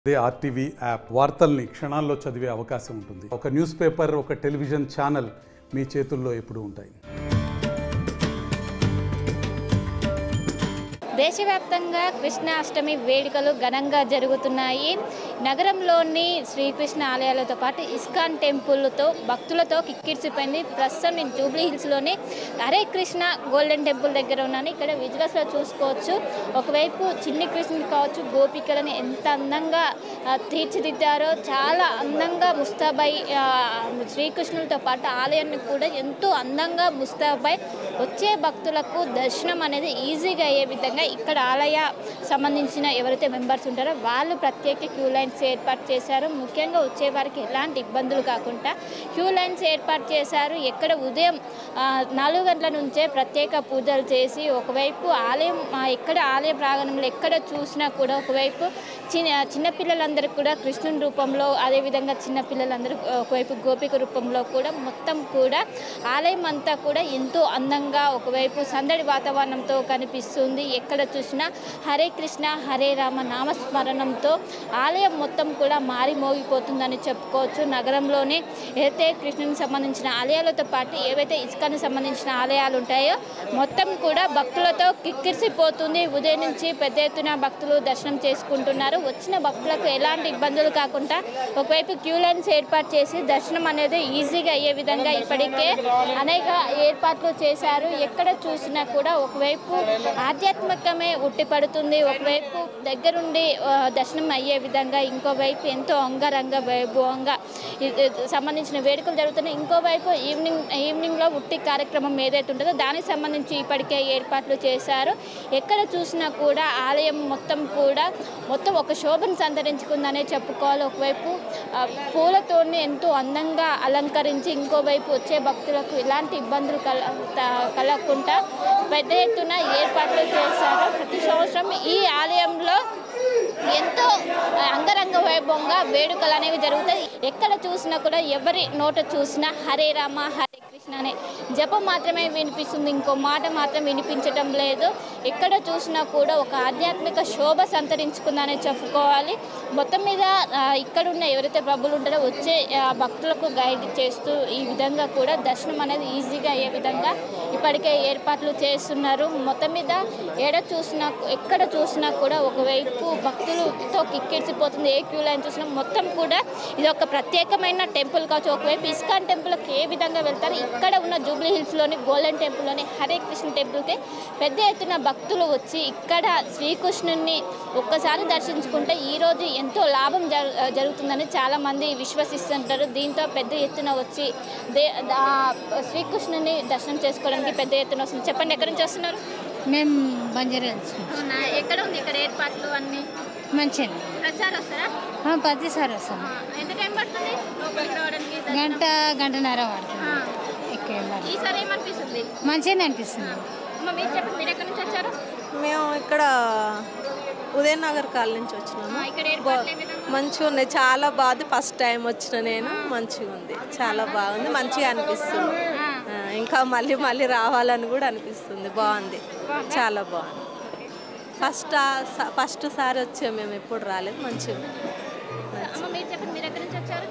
అదే RTV app వార్తల్ని క్షణాల్లో చదివే అవకాశం ఉంటుంది. ఒక న్యూస్ పేపర్, ఒక టెలివిజన్ ఛానల్ మీ చేతుల్లో ఎప్పుడూ ఉంటాయి. దేశవ్యాప్తంగా కృష్ణాష్టమి వేడుకలు ఘనంగా జరుగుతున్నాయి. నగరంలోని శ్రీకృష్ణ ఆలయాలతో పాటు ఇస్కాన్ టెంపుల్తో భక్తులతో కిక్కిరిసిపోయింది. ప్రస్తుతం నేను జూబ్లీ హిల్స్లోని హరే కృష్ణ గోల్డెన్ టెంపుల్ దగ్గర ఉన్నాను. ఇక్కడ విజువల్స్లో చూసుకోవచ్చు. ఒకవైపు చిన్ని కృష్ణుడు కావచ్చు, గోపికలను ఎంత అందంగా తీర్చిదిద్దారో, చాలా అందంగా ముస్తాబై శ్రీకృష్ణులతో పాటు ఆలయాన్ని కూడా ఎంతో అందంగా ముస్తాబై వచ్చే భక్తులకు దర్శనం అనేది ఈజీగా అయ్యే విధంగా ఇక్కడ ఆలయ సంబంధించిన ఎవరైతే మెంబర్స్ ఉంటారో వాళ్ళు ప్రత్యేక క్యూ లైన్స్ ఏర్పాటు చేశారు. ముఖ్యంగా వచ్చే వారికి ఎలాంటి ఇబ్బందులు కాకుండా క్యూ లైన్స్ ఏర్పాటు చేశారు. ఎక్కడ ఉదయం 4 గంటల నుంచే ప్రత్యేక పూజలు చేసి ఒకవైపు ఆలయం ఎక్కడ ఆలయ ప్రాంగణంలో ఎక్కడ చూసినా కూడా ఒకవైపు చిన్నపిల్లలందరికీ కూడా కృష్ణుని రూపంలో, అదేవిధంగా చిన్నపిల్లలందరూ ఒకవైపు గోపిక రూపంలో కూడా మొత్తం కూడా ఆలయం అంతా కూడా ఎంతో అందంగా ఒకవైపు సందడి వాతావరణంతో కనిపిస్తుంది. ఎక్కడ చూసినా హరే కృష్ణ హరే రామ నామస్మరణంతో ఆలయం మొత్తం కూడా మారి మోగిపోతుందని చెప్పుకోవచ్చు. నగరంలోనే ఏదైతే కృష్ణునికి సంబంధించిన ఆలయాలతో పాటు ఏవైతే ఇస్కాన్ సంబంధించిన ఆలయాలు ఉంటాయో మొత్తం కూడా భక్తులతో కిక్కిరిసిపోతుంది. ఉదయం నుంచి పెద్ద ఎత్తున భక్తులు దర్శనం చేసుకుంటున్నారు. వచ్చిన భక్తులకు ఎలాంటి ఇబ్బందులు కాకుండా ఒకవైపు క్యూ లైన్స్ ఏర్పాటు చేసి దర్శనం అనేది ఈజీగా అయ్యే విధంగా ఇప్పటికే అనేక ఏర్పాట్లు చేశారు. ఎక్కడ చూసినా కూడా ఒకవైపు ఆధ్యాత్మికమే ఉట్టిపడుతుంది, ఒకవైపు దగ్గరుండి దర్శనం అయ్యే విధంగా, ఇంకోవైపు ఎంతో అంగరంగ వైభవంగా సంబంధించిన వేడుకలు జరుగుతున్నాయి. ఇంకోవైపు ఈవినింగ్లో ఉట్టి కార్యక్రమం ఏదైతే ఉంటుందో దానికి సంబంధించి ఇప్పటికే ఏర్పాట్లు చేశారు. ఎక్కడ చూసినా కూడా ఆలయం మొత్తం ఒక శోభను సంతరించుకుందనే చెప్పుకోవాలి. ఒకవైపు పూలతోనే ఎంతో అందంగా అలంకరించి, ఇంకోవైపు వచ్చే భక్తులకు ఎలాంటి ఇబ్బందులు కలగకుండా పెద్ద ఎత్తున ఏర్పాట్లు చేశారు. ప్రతి సంవత్సరం ఈ ఆలయంలో ఎంతో అంగరంగ వైభవంగా వేడుకలు అనేవి జరుగుతాయి. ఎక్కడ చూసినా కూడా ఎవరి నోట చూసినా హరే రామ హరే కృష్ణ అనే జపం మాత్రమే వినిపిస్తుంది, ఇంకో మాట మాత్రం వినిపించటం లేదు. ఎక్కడ చూసినా కూడా ఒక ఆధ్యాత్మిక శోభ సంతరించుకుందనే చెప్పుకోవాలి. మొత్తం మీద ఇక్కడున్న ఎవరైతే ప్రభులు ఉంటారో వచ్చే భక్తులకు గైడ్ చేస్తూ ఈ విధంగా కూడా దర్శనం అనేది ఈజీగా అయ్యే విధంగా ఇప్పటికే ఏర్పాట్లు చేస్తున్నారు. మొత్తం మీద ఎక్కడ చూసినా కూడా ఒకవైపు భక్తులతో కిక్కిరిసిపోతుంది. ఏ క్యూ లైన్ చూసినా మొత్తం కూడా ఇది ఒక ప్రత్యేకమైన టెంపుల్ కావచ్చు. ఒకవైపు ఇస్కాన్ టెంపుల్కి ఏ విధంగా వెళ్తారు, ఇక్కడ ఉన్న జూబ్లీ హిల్స్లోని గోల్డెన్ టెంపుల్లోని హరే కృష్ణ టెంపుల్కి పెద్ద ఎత్తున భక్తులు వచ్చి ఇక్కడ శ్రీకృష్ణుని ఒక్కసారి దర్శించుకుంటే ఈరోజు ఎంతో లాభం జరుగుతుందని చాలామంది విశ్వసిస్తుంటారు. దీంతో పెద్ద ఎత్తున వచ్చి శ్రీకృష్ణుని దర్శనం చేసుకోవడానికి పెద్ద ఎత్తున వస్తుంది. చెప్పండి, ఎక్కడి నుంచి వస్తున్నారు? మేము బంజారా. ఎక్కడ ఉంది ఇక్కడ ఏర్పాట్లు అన్నీ? మంచిగా ప్రతిసారి వస్తారా? ప్రతిసారి వస్తాం. ఎంత టైం పడుతుంది లోపలికి రావడానికి? గంటన్నర పడుతుంది. ఈసారి ఏమనిపిస్తుంది? మంచిగానే అనిపిస్తుంది. మీరు చెప్పండి, మీరు ఎక్కడి నుంచి వచ్చారు? మేము ఇక్కడ ఉదయనగర్ కాలనీ నుంచి వచ్చినాము. ఇక్కడ మంచిగా ఉన్నాయి, చాలా బాగుంది. ఫస్ట్ టైం వచ్చిన నేను. మంచిగా ఉంది, చాలా బాగుంది, మంచిగా అనిపిస్తుంది. ఇంకా మళ్ళీ రావాలని కూడా అనిపిస్తుంది. బాగుంది, చాలా బాగుంది. ఫస్ట్ సారి వచ్చాము మేము, ఎప్పుడు రాలేదు. మంచిగా మీరు చెప్పండి, మీరు ఎక్కడి నుంచి వచ్చారు?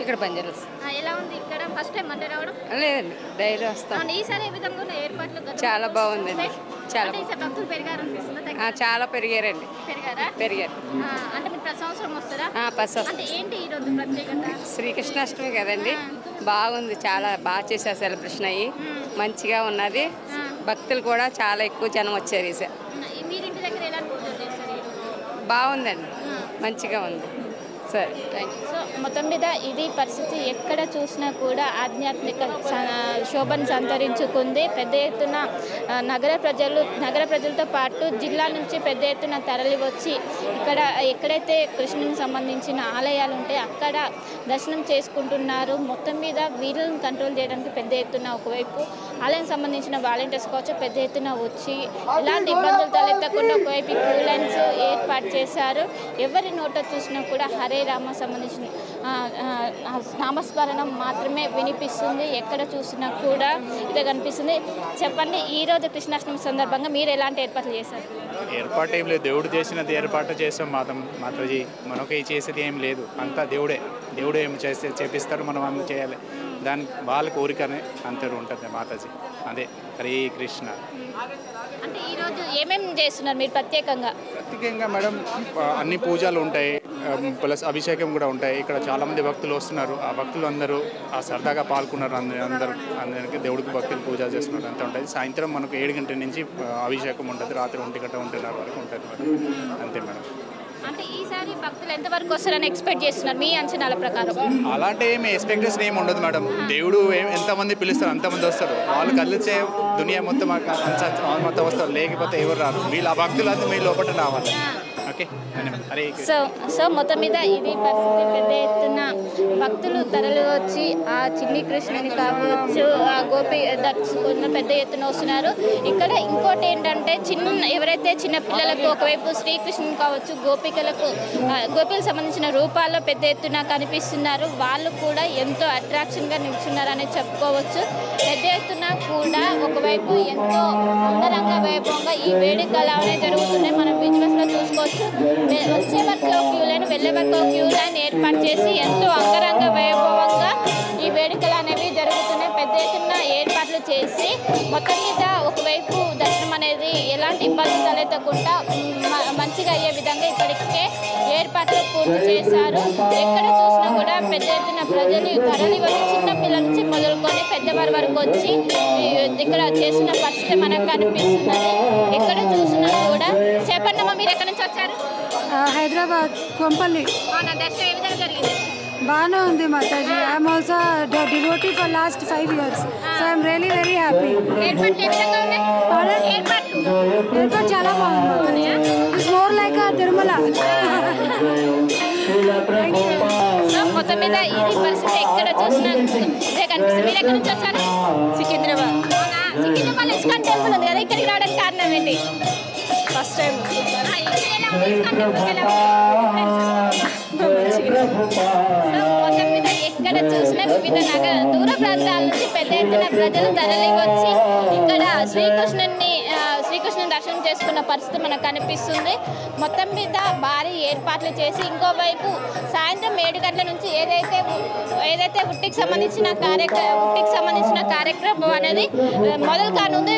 ఇక్కడ బంజారా. ఎలా ఉంది ఇక్కడ? ఫస్ట్ టైం అంటే రావడం? లేదండి, డైలీ వస్తాం. ఈసారి ఏ విధంగా ఉన్న ఏర్పాట్లు? చాలా బాగుందండి. చాలా భక్తులు పెరిగారనిపిస్తుంది. చాలా పెరిగారండి. పెరిగారు. అంటే మీరు ప్రతి సంవత్సరం వస్తారా? అంటే ఏంటి ఈరోజు ప్రత్యేకత? శ్రీకృష్ణాష్టమి కదండి, బాగుంది. చాలా బాగా చేశారు సెలబ్రేషన్ అయ్యి, మంచిగా ఉన్నది. భక్తులు కూడా చాలా ఎక్కువ జనం వచ్చారు ఈసారి. మీరు ఇంటి దగ్గర ఎలా పూజలు చేస్తారు? బాగుందండి, మంచిగా ఉంది. సరే, థ్యాంక్ యూ. సో మొత్తం మీద ఇది పరిస్థితి. ఎక్కడ చూసినా కూడా ఆధ్యాత్మిక శోభను సంతరించుకుంది. పెద్ద ఎత్తున నగర ప్రజలతో పాటు జిల్లా నుంచి పెద్ద ఎత్తున తరలి వచ్చి ఇక్కడ ఎక్కడైతే కృష్ణునికి సంబంధించిన ఆలయాలు ఉంటాయో అక్కడ దర్శనం చేసుకుంటున్నారు. మొత్తం మీద వీళ్ళని కంట్రోల్ చేయడానికి పెద్ద ఎత్తున ఒకవైపు ఆలయం సంబంధించిన వాలంటీర్స్ కావచ్చు పెద్ద ఎత్తున వచ్చి ఎలాంటి ఇబ్బందులు తలెత్తకుండా ఒకవైపు క్యూ లైన్స్ ఏర్పాటు చేశారు. ఎవరి నోట చూసినా కూడా హరే రామ సంబంధించిన నామస్మరణం మాత్రమే వినిపిస్తుంది. ఎక్కడ చూసినా కూడా ఇదే కనిపిస్తుంది. చెప్పండి, ఈరోజు కృష్ణాష్టమి సందర్భంగా మీరు ఎలాంటి ఏర్పాట్లు చేశారు? ఏర్పాటు ఏం లేదు, దేవుడు చేసినది ఏర్పాటు చేస్తాం మాతాజీ. మనకి చేసేది ఏం లేదు, అంతా దేవుడు ఏం చేపిస్తాడు, మనం అందు చేయాలి. దాని వాళ్ళ కోరికనే అంతే ఉంటుంది మాతాజీ. అదే హరే కృష్ణ. అంటే ఈరోజు ఏమేమి చేస్తున్నారు మీరు ప్రత్యేకంగా? మేడం అన్ని పూజలు ఉంటాయి, ప్లస్ అభిషేకం కూడా ఉంటాయి. ఇక్కడ చాలామంది భక్తులు వస్తున్నారు. ఆ భక్తులు అందరూ సరదాగా పాల్గొన్నారు. అందరికి దేవుడికి భక్తులు పూజ చేస్తున్నారు. అంతా ఉంటుంది. సాయంత్రం మనకు 7 గంటల నుంచి అభిషేకం ఉంటుంది. రాత్రి 1 గంట 1:30 వరకు ఉంటుంది మేడం. అంతే మేడం. అంటే ఈసారి భక్తులు ఎంతవరకు వస్తారని ఎక్స్పెక్ట్ చేస్తున్నారు మీ అంచనాల ప్రకారం? అలాంటి ఏమి ఎక్స్పెక్టేషన్ ఏమి ఉండదు మేడం. దేవుడు ఎంతమంది పిలుస్తారు అంతమంది వస్తారు. వాళ్ళు కలిసే దునియా మొత్తం మొత్తం వస్తారు, లేకపోతే ఎవరు రారు. వీళ్ళు ఆ భక్తులు అది మీ లోపల రావాలి. ఓకే. సో మొత్తం మీద ఇది పరిస్థితి. పెద్ద ఎత్తున భక్తులు తరలి వచ్చి ఆ చిన్ని కృష్ణుని కావచ్చు, ఆ గోపి దర్శకున్న పెద్ద ఎత్తున వస్తున్నారు. ఇక్కడ ఇంకోటి ఏంటంటే ఎవరైతే చిన్న పిల్లలకు ఒకవైపు శ్రీకృష్ణుని కావచ్చు, గోపిలకు సంబంధించిన రూపాల్లో పెద్ద ఎత్తున కనిపిస్తున్నారు. వాళ్ళు కూడా ఎంతో అట్రాక్షన్గా నిల్చున్నారని చెప్పుకోవచ్చు. పెద్ద ఎత్తున కూడా ఒకవైపు ఎంతో అంగరంగ వైభవంగా ఈ వేడుకలు అనేవి జరుగుతున్నాయి. మనం విజువల్స్లో చూసుకోవచ్చు. వచ్చే వరకు క్యూ లైన్, వెళ్ళే వరకు క్యూ లైన్ ఏర్పాటు చేసి ఎంతో అంగరంగ వైభవంగా ఈ వేడుకలు అనేవి జరుగుతున్నాయి. పెద్ద ఎత్తున ఏర్పాట్లు చేసి మొత్తం మీద ఒకవైపు దర్శనం అనేది ఎలాంటి ఇబ్బంది తలెత్తకుండా మంచిగా అయ్యే విధంగా ఇప్పటికే ఏర్పాట్లు పూర్తి చేశారు. ఎక్కడ చూసినా కూడా పెద్ద ఎత్తున ప్రజలు తరలి వచ్చి చిన్న పిల్లల నుంచి మొదలుకొని పెద్దవారి వరకు వచ్చి ఇక్కడ చేసిన పరిస్థితి మనకు కనిపిస్తున్నది. ఎక్కడ చూసినా కూడా. చెప్పండమ్మా, మీరు ఎక్కడి నుంచి వచ్చారు? హైదరాబాద్, కొంపల్లి. దర్శనం ఏ విధంగా జరిగింది? బాగానే ఉంది Mataji. I'm also devotee for last 5 years. So I'm really very happy. ఏర్పాట్లు ఏ విధంగా ఉన్నాయి? ఏర్పాటు చాలా బాగుంది Mataji. It's more like Tirumala. So మొత్తం మీద ఇది పరిస్థితి. ఎక్కడ చూసినా ఇదే కనిపిస్తుంది. మీరు ఎక్కడి నుంచి వచ్చారు? సికింద్రాబాద్. సికింద్రాబాద్ ఇస్కాన్ టెంపుల్ ఉంది కదా, ఇక్కడికి రావడానికి కారణం ఏంటి? First time. మొత్తం మీద ఎక్కడ చూసినా వివిధ దూర ప్రాంతాల నుంచి పెద్ద ఎత్తున ప్రజలు తరలి వచ్చి ఇక్కడ శ్రీకృష్ణుని దర్శనం చేసుకున్న పరిస్థితి మనకు కనిపిస్తుంది. మొత్తం మీద భారీ ఏర్పాట్లు చేసి ఇంకోవైపు సాయంత్రం 7 గంటల నుంచి ఏదైతే ఉట్టికి సంబంధించిన కార్యక్రమం అనేది మొదలు కానుంది.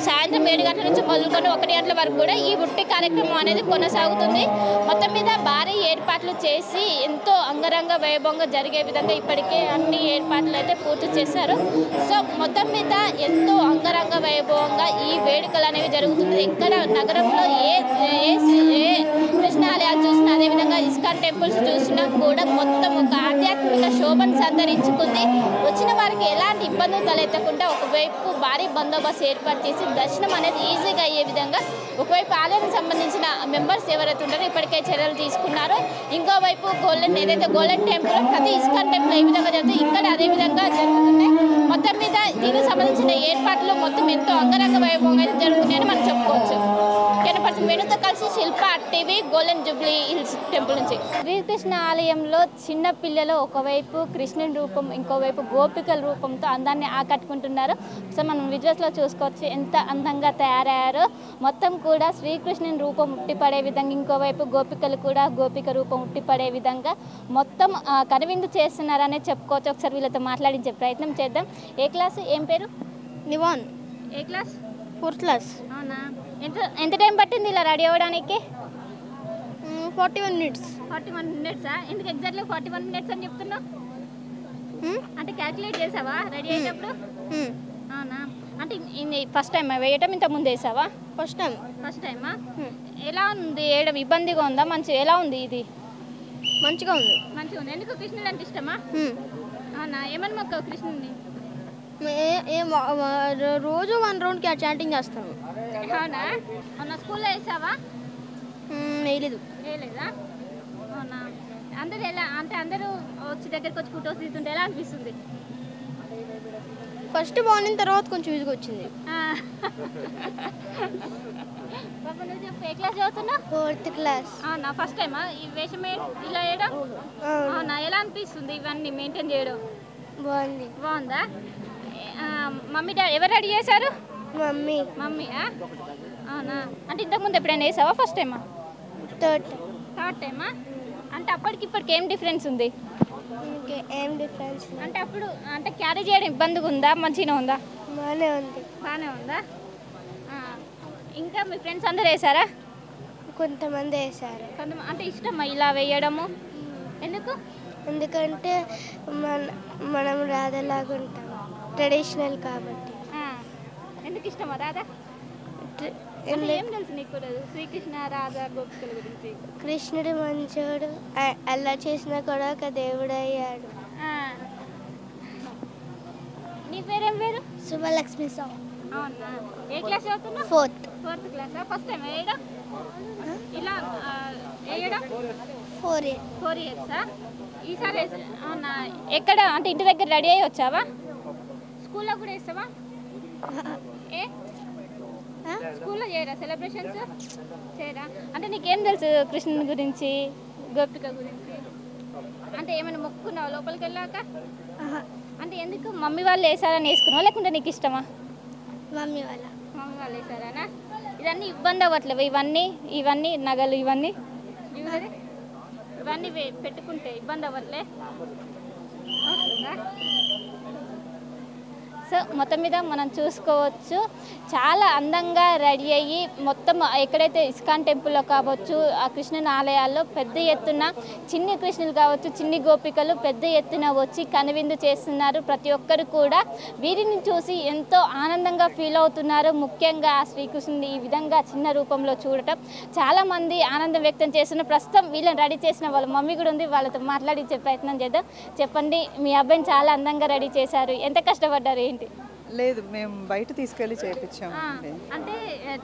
సాయంత్రం 7 గంటల నుంచి మొదలుకొని 1 గంటల వరకు కూడా ఈ ఉట్టి కార్యక్రమం అనేది కొనసాగుతుంది. మొత్తం మీద భారీ ఏర్పాట్లు చేసి ఎంతో అంగరంగ వైభవంగా జరిగే విధంగా ఇప్పటికే అన్ని ఏర్పాట్లు అయితే పూర్తి చేశారు. సో మొత్తం మీద ఎంతో అంగరంగ వైభవంగా ఈ వేడుకలు అనేవి జరుగుతుంది. ఎక్కడ నగరంలో ఏ కృష్ణాలయాలు చూసినా, అదేవిధంగా ఇస్కాన్ టెంపుల్స్ చూసినా కూడా మొత్తం ఒక ఆధ్యాత్మిక శోభను సంతరించుకుంది. వచ్చిన వారికి ఎలాంటి ఇబ్బందులు తలెత్తకుండా ఒకవైపు భారీ బందోబస్తు ఏర్పాటు చేసి దర్శనం అనేది ఈజీగా అయ్యే విధంగా ఒకవైపు ఆలయానికి సంబంధించిన మెంబర్స్ ఎవరైతే ఉంటారో ఇప్పటికే చర్యలు తీసుకున్నారు. ఇంకోవైపు గోల్డెన్ టెంపుల్, ప్రతి ఇస్కాన్ టెంపుల్ ఏ విధంగా జరుగుతుంది, ఇక్కడ అదే విధంగా జరుగుతున్నాయి. మొత్తం మీద దీనికి సంబంధించిన ఏర్పాట్లు మొత్తం ఎంతో అంగరంగ వైభవంగా అయితే జరుగుతున్నాయని మనం చెప్పుకోవచ్చు. వేణుతో కలిసి Shilpa TV, golden Jubilee Hills temple నుంచి. శ్రీకృష్ణ ఆలయంలో చిన్న పిల్లలు ఒకవైపు కృష్ణుని రూపం, ఇంకోవైపు గోపికల రూపంతో అందాన్ని ఆకట్టుకుంటున్నారు. సో మనం విజువల్స్లో చూసుకోవచ్చు ఎంత అందంగా తయారయ్యారో. మొత్తం కూడా శ్రీకృష్ణుని రూపం ఉట్టిపడే విధంగా, ఇంకోవైపు గోపికలు కూడా గోపిక రూపం ఉట్టిపడే విధంగా మొత్తం కనువిందు చేస్తున్నారనే చెప్పుకోవచ్చు. ఒకసారి వీళ్ళతో మాట్లాడించే ప్రయత్నం చేద్దాం. ఏ క్లాస్, ఏం పేరు? నివాన్. ఏ క్లాస్? 4th class. అవునా, ఎంత టైం పట్టింది ఇలా రెడీ అవ్వడానికి? 41 minutes. 41 minutes-ఆ? ఎందుకు ఎగ్జాక్ట్లీ 41 minutes అని చెప్తున్నావు? అంటే క్యాల్కులేట్ చేసావా రెడీ అయ్యేటప్పుడు? అవునా, అంటే ఫస్ట్ టైం వేయటం, ఇంత ముందు వేసావా? ఫస్ట్ టైమా? ఎలా ఉంది వేయడం? ఇబ్బందిగా ఉందా? ఎలా ఉంది ఇది? మంచిగా ఉంది. ఎందుకు కృష్ణుడు అంటే ఇష్టమా? అవునా, ఏమని మొక్క కృష్ణుడిని? రోజు 1 round చాటింగ్ చేస్తాను. అవునా, మొన్న స్కూల్లో వేసావా? వేయలేదా? అవునా, అందరూ ఎలా అంటే అందరూ వచ్చి దగ్గరికి వచ్చి ఫొటోస్ తీస్తుంటే ఎలా అనిపిస్తుంది? ఫస్ట్ బాగుంది, తర్వాత కొంచెం ఈజీగా వచ్చింది. బాబు నువ్వు చెప్పు ఏ క్లాస్ చదువుతున్నా? 4th class. నా ఫస్ట్ టైమా ఈ వేషం ఇలా వేయడం? నా ఎలా అనిపిస్తుంది ఇవన్నీ మెయింటైన్ చేయడం? బాగుంది. బాగుందా? మమ్మీ డాడీ ఎవరు రెడీ చేశారు? మమ్మీ. మమ్మీయా? అవునా? అంటే ఇంతకుముందు ఎప్పుడైనా వేసావా? ఫస్ట్ టైమా? థర్డ్ టైమా? అంటే అప్పటికి ఇప్పటికి ఏం డిఫరెన్స్ ఉంది? ఏం డిఫరెన్స్? అంటే అప్పుడు అంటే క్యారీ చేయడం ఇబ్బందిగా ఉందా, మంచిగా ఉందా? బాగానే ఉంది. బాగానే ఉందా? ఇంకా మీ ఫ్రెండ్స్ అందరు వేసారా? కొంతమంది వేశారు. కొంతమంది అంటే ఇష్టమా ఇలా వేయడము? ఎందుకు? ఎందుకంటే మనం రాధలాగా ఉంటాం, ట్రెడిషనల్ కాబట్టి. ఎందుకు ఇష్టమా రాధా? ఏం తెలుసు నీకు శ్రీకృష్ణ రాధా గోపికల గురించి? కృష్ణుడు మంచోడు, అలా చేసినా కూడా ఒక దేవుడు అయ్యాడు. నీ పేరేం పేరు? శుభలక్ష్మి సాంగ్. అవునా? ఏ క్లాస్ చదువుతున్నావు? 4th class. ఫస్ట్ టైం వేయడం ఇలా వేయడం? 4 ఇయర్సా? ఈసారి అవునా? ఎక్కడ అంటే ఇంటి దగ్గర రెడీ అయ్యి వచ్చావా? స్కూల్లో కూడా వేస్తావా? ఏ స్కూల్లో చేయరా సెలబ్రేషన్స్? చేయరా? అంటే నీకేం తెలుసు కృష్ణుని గురించి, గోపిక గురించి? అంటే ఏమైనా మొక్కున్నావా లోపలికి వెళ్ళాక? అంటే ఎందుకు మమ్మీ వాళ్ళు వేసారని వేసుకున్నావా లేకుంటే నీకు ఇష్టమా? మమ్మీ వాళ్ళు వేసారానా? ఇవన్నీ ఇబ్బంది అవ్వట్లేవు? ఇవన్నీ నగలు ఇవన్నీ పెట్టుకుంటే ఇబ్బంది అవ్వట్లే? సో మొత్తం మీద మనం చూసుకోవచ్చు చాలా అందంగా రెడీ అయ్యి మొత్తం ఎక్కడైతే ఇస్కాన్ టెంపుల్లో కావచ్చు ఆ కృష్ణుని ఆలయాల్లో పెద్ద ఎత్తున చిన్ని కృష్ణులు కావచ్చు చిన్ని గోపికలు పెద్ద ఎత్తున వచ్చి కనువిందు చేస్తున్నారు. ప్రతి ఒక్కరు కూడా వీరిని చూసి ఎంతో ఆనందంగా ఫీల్ అవుతున్నారు. ముఖ్యంగా ఆ శ్రీకృష్ణుని ఈ విధంగా చిన్న రూపంలో చూడటం చాలామంది ఆనందం వ్యక్తం చేస్తున్న ప్రస్తుతం వీళ్ళని రెడీ చేసిన వాళ్ళ మమ్మీ కూడా ఉంది, వాళ్ళతో మాట్లాడించే ప్రయత్నం చేద్దాం. చెప్పండి, మీ అబ్బాయిని చాలా అందంగా రెడీ చేశారు, ఎంత కష్టపడ్డారు ఏంటి? లేదు, మేము బయట తీసుకెళ్ళి చేయించాము. అంటే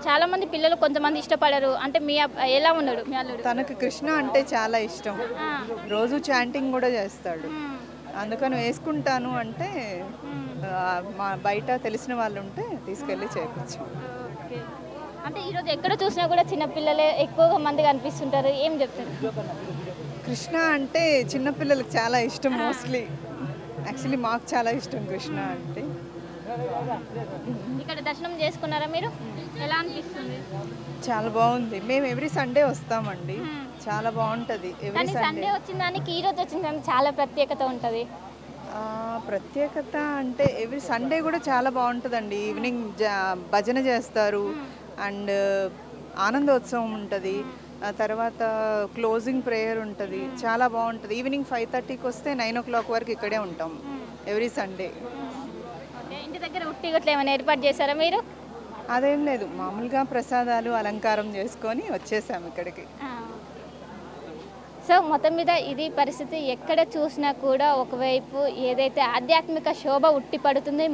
చాలా మంది పిల్లలు కొంతమంది ఇష్టపడరు, అంటే మీ ఎలా ఉన్నాడు మీ అల్లుడు? తనకు కృష్ణ అంటే చాలా ఇష్టం, రోజు చాంటింగ్ కూడా చేస్తాడు. అందుకని వేసుకుంటాను అంటే మా బయట తెలిసిన వాళ్ళు ఉంటే తీసుకెళ్ళి చేయించాం. అంటే ఈరోజు ఎక్కడ చూసినా కూడా చిన్నపిల్లలే ఎక్కువగా మంది కనిపిస్తుంటారు, ఏం చెప్తారు? కృష్ణ అంటే చిన్నపిల్లలకు చాలా ఇష్టం. మోస్ట్లీ యాక్చువల్లీ మాకు చాలా ఇష్టం కృష్ణ అంటే. ఇక్కడ దర్శనం చేసుకున్నారా మీరు? ఎలా అనిపిస్తుంది? చాలా బాగుంది. మేము ఎవ్రీ సండే వస్తామండి, చాలా బాగుంటుంది. ఎవ్రీ సండే వచ్చిన దానికి ఈ రోజు వచ్చిన దానికి చాలా ప్రత్యేకత ఉంటుంది. ప్రత్యేకత అంటే ఎవ్రీ సండే కూడా చాలా బాగుంటుందండి. ఈవినింగ్ భజన చేస్తారు అండ్ ఆనందోత్సవం ఉంటుంది. తర్వాత క్లోజింగ్ ప్రేయర్ ఉంటుంది, చాలా బాగుంటుంది. ఈవినింగ్ 5:30కి వస్తే 9 o'clock వరకు ఇక్కడే ఉంటాం ఎవ్రీ సండే. ఇంటి దగ్గర ఉట్టి గట్ల ఏమైనా ఏర్పాటు చేశారా మీరు? అదేం లేదు, మామూలుగా ప్రసాదాలు అలంకారం చేసుకొని వచ్చేసాము ఇక్కడికి. సో మొత్తం మీద ఇది పరిస్థితి. ఎక్కడ చూసినా కూడా ఒకవైపు ఏదైతే ఆధ్యాత్మిక శోభ ఉట్టి పడుతుంది,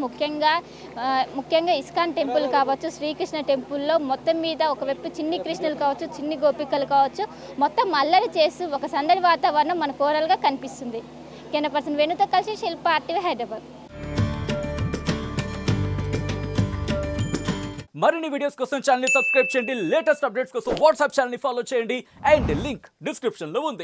ముఖ్యంగా ఇస్కాన్ టెంపుల్ కావచ్చు, శ్రీకృష్ణ టెంపుల్లో మొత్తం మీద ఒకవైపు చిన్ని కృష్ణులు కావచ్చు, చిన్ని గోపికలు కావచ్చు, మొత్తం అల్లరి చేస్తూ ఒక సందడి వాతావరణం మన కోరల్గా కనిపిస్తుంది. కెమెరా పర్సన్ వేణుతో కలిసి శిల్ప, RTV హైదరాబాద్. మరిన్ని వీడియోస్ కోసం ఛానల్ ని సబ్స్క్రైబ్ చేయండి, లేటెస్ట్ అప్డేట్స్ కోసం వాట్సాప్ ఛానల్ ని ఫాలో చేయండి అండ్ లింక్ డిస్క్రిప్షన్ లో ఉంది.